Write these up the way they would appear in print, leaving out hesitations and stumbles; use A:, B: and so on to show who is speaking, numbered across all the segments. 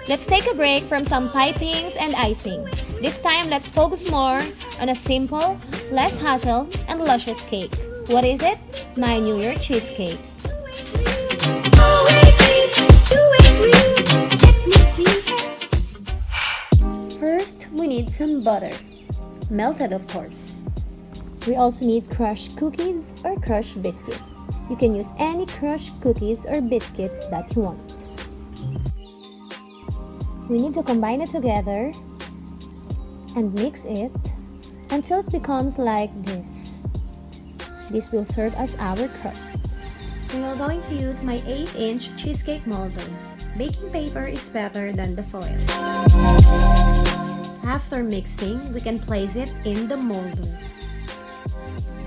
A: Let's take a break from some pipings and icing. This time, let's focus more on a simple, less hassle, and luscious cake. What is it? My New York cheesecake. First, we need some butter. Melted, of course. We also need crushed cookies or crushed biscuits. You can use any crushed cookies or biscuits that you want. We need to combine it together and mix it until it becomes like this. This will serve as our crust. We are going to use my 8-inch cheesecake molder. Baking paper is better than the foil. After mixing, we can place it in the molder.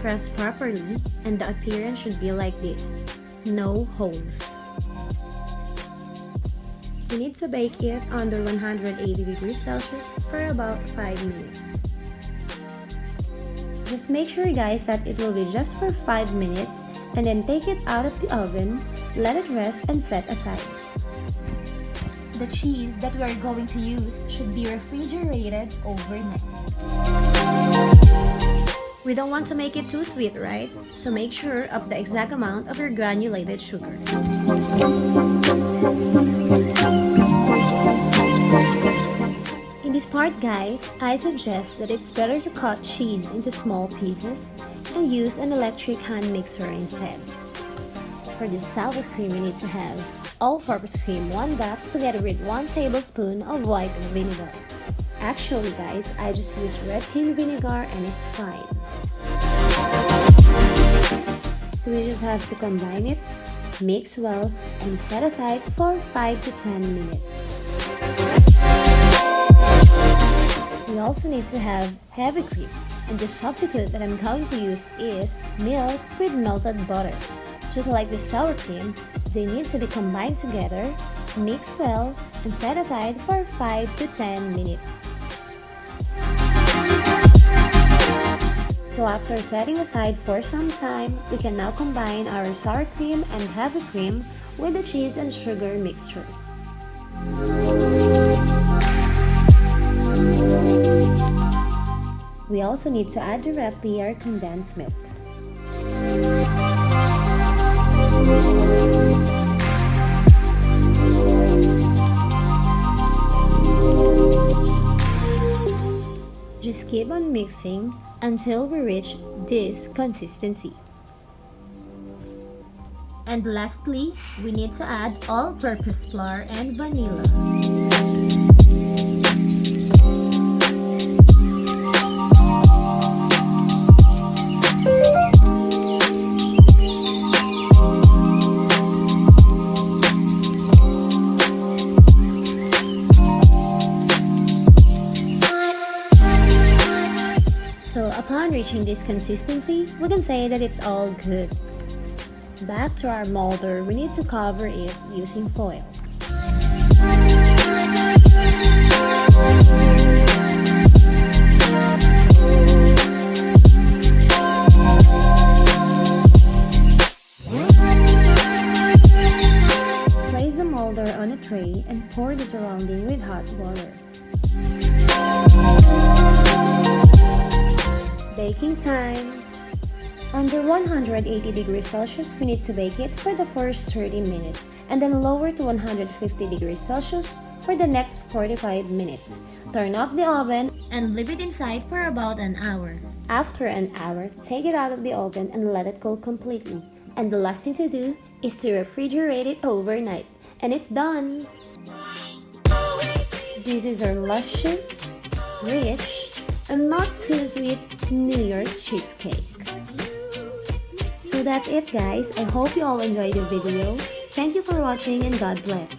A: Press properly and the appearance should be like this. No holes. You need to bake it under 180 degrees Celsius for about 5 minutes. Just make sure guys that it will be just for 5 minutes and then take it out of the oven, let it rest and set aside. The cheese that we are going to use should be refrigerated overnight. We don't want to make it too sweet, right? So make sure of the exact amount of your granulated sugar. In this part guys, I suggest that it's better to cut cheese into small pieces and use an electric hand mixer instead. For the sour cream, you need to have all-purpose cream 1 bath together with 1 tablespoon of white vinegar. Actually guys, I just use red cane vinegar and it's fine. So we just have to combine it, mix well, and set aside for 5 to 10 minutes. We also need to have heavy cream, and the substitute that I'm going to use is milk with melted butter. Just like the sour cream, they need to be combined together, mix well, and set aside for 5 to 10 minutes. So after setting aside for some time, we can now combine our sour cream and heavy cream with the cheese and sugar mixture. We also need to add directly our condensed milk. Just keep on mixing until we reach this consistency. And lastly, we need to add all-purpose flour and vanilla. So upon reaching this consistency, we can say that it's all good. Back to our molder, we need to cover it using foil. Place the molder on a tray and pour the surrounding with hot water. Baking time. Under 180 degrees Celsius, we need to bake it for the first 30 minutes and then lower to 150 degrees Celsius for the next 45 minutes. Turn off the oven and leave it inside for about an hour. After an hour, take it out of the oven and let it cool completely. And the last thing to do is to refrigerate it overnight. And it's done! This is our luscious, rich, and not too sweet New York cheesecake. So that's it guys. I hope you all enjoyed the video. Thank you for watching and God bless.